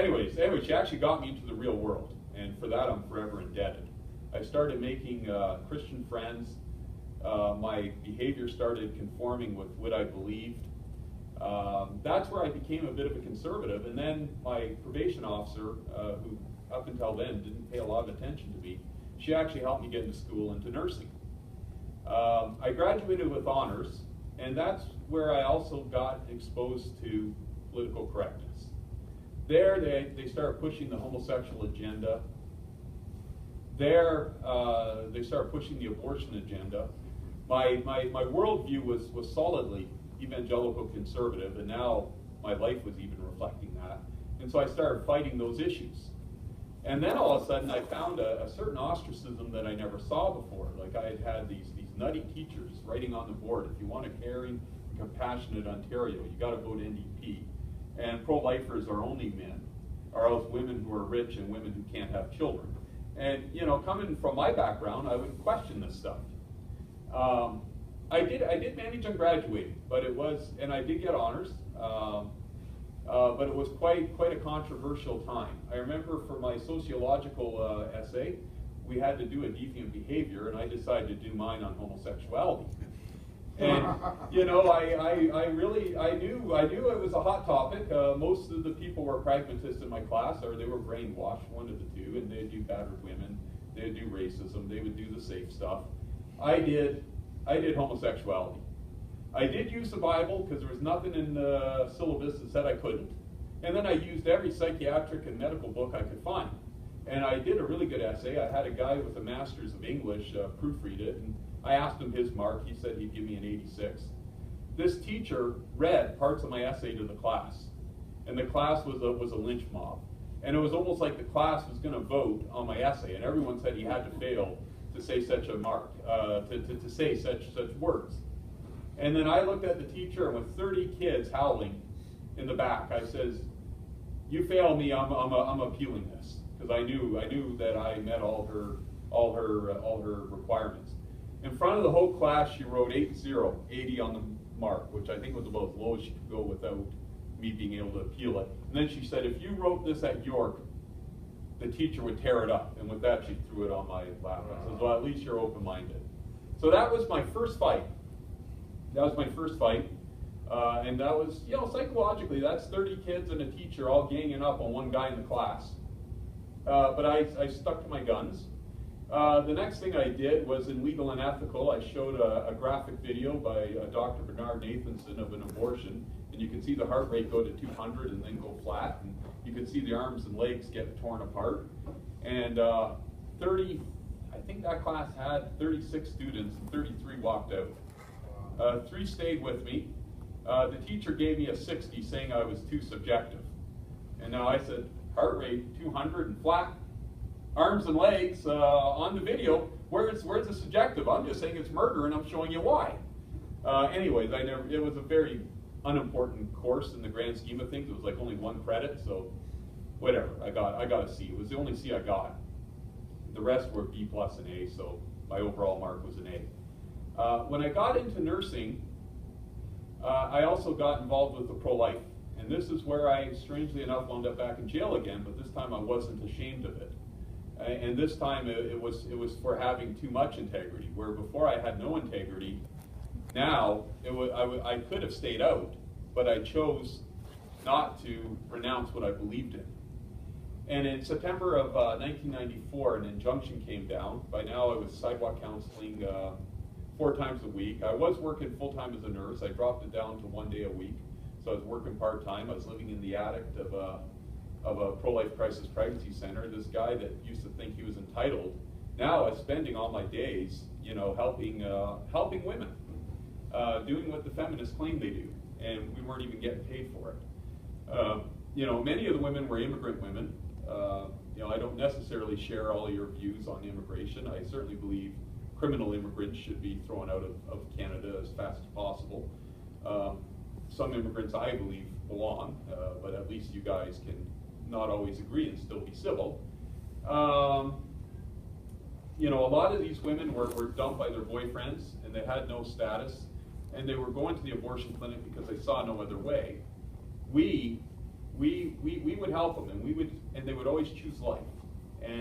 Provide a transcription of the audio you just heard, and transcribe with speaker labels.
Speaker 1: anyways, she actually got me into the real world, and for that I'm forever indebted. I started making Christian friends. My behavior started conforming with what I believed. That's where I became a bit of a conservative, and then my probation officer, who up until then didn't pay a lot of attention to me, she actually helped me get into school, into nursing. I graduated with honors, and that's where I also got exposed to political correctness. There they started pushing the homosexual agenda. There they started pushing the abortion agenda. My worldview was solidly evangelical conservative, and now my life was even reflecting that. And so I started fighting those issues. And then all of a sudden I found a certain ostracism that I never saw before. Like I had these nutty teachers writing on the board, if you want a caring and compassionate Ontario, you got to vote NDP. And pro-lifers are only men, or else women who are rich and women who can't have children. And you know, coming from my background, I would question this stuff. I did manage on graduating, but it was, and I did get honors, but it was quite a controversial time. I remember for my sociological essay, we had to do a deviant behavior, and I decided to do mine on homosexuality. And you know, I knew it was a hot topic. Most of the people were pragmatists in my class, or they were brainwashed, one of the two, and they'd do battered women, they'd do racism, they would do the safe stuff. I did homosexuality. I did use the Bible because there was nothing in the syllabus that said I couldn't. And then I used every psychiatric and medical book I could find. And I did a really good essay. I had a guy with a master's of English proofread it, and I asked him his mark. He said he'd give me an 86. This teacher read parts of my essay to the class, and the class was a lynch mob. And it was almost like the class was going to vote on my essay, and everyone said he had to fail to say such a mark, to say such words. And then I looked at the teacher, and with 30 kids howling in the back, I says, "You fail me, I'm appealing this," because I knew that I met all her requirements. In front of the whole class, she wrote 80 on the mark, which I think was about as low as she could go without me being able to appeal it. And then she said, "If you wrote this at York, the teacher would tear it up." And with that, she threw it on my lap. I said, "Well, at least you're open-minded." So that was my first fight. That was my first fight. And that was, you know, psychologically, that's 30 kids and a teacher all ganging up on one guy in the class. But I stuck to my guns. The next thing I did was in Legal and Ethical. I showed a graphic video by Dr. Bernard Nathanson of an abortion. And you can see the heart rate go to 200 and then go flat. And you can see the arms and legs get torn apart. And I think that class had 36 students and 33 walked out. 3 stayed with me. The teacher gave me a 60, saying I was too subjective. And now I said, heart rate 200 and flat, arms and legs on the video. Where's the subjective? I'm just saying it's murder, and I'm showing you why. Anyways, it was a very unimportant course in the grand scheme of things. It was like only 1 credit, so whatever. I got a C. It was the only C I got. The rest were B plus and A, so my overall mark was an A. When I got into nursing, I also got involved with the pro-life. And this is where I, strangely enough, wound up back in jail again, but this time I wasn't ashamed of it. And this time it was for having too much integrity, where before I had no integrity. Now, I could have stayed out, but I chose not to renounce what I believed in. And in September of 1994, an injunction came down. By now I was sidewalk counseling 4 times a week. I was working full-time as a nurse. I dropped it down to 1 day a week. So I was working part-time. I was living in the attic of a pro-life crisis pregnancy center. This guy that used to think he was entitled, now is spending all my days, you know, helping women, doing what the feminists claim they do, and we weren't even getting paid for it. You know, many of the women were immigrant women. You know, I don't necessarily share all of your views on immigration. I certainly believe criminal immigrants should be thrown out of Canada as fast as possible. Some immigrants, I believe, belong, but at least you guys can not always agree and still be civil. You know, a lot of these women were dumped by their boyfriends, and they had no status, and they were going to the abortion clinic because they saw no other way. We we would help them, and they would always choose life. And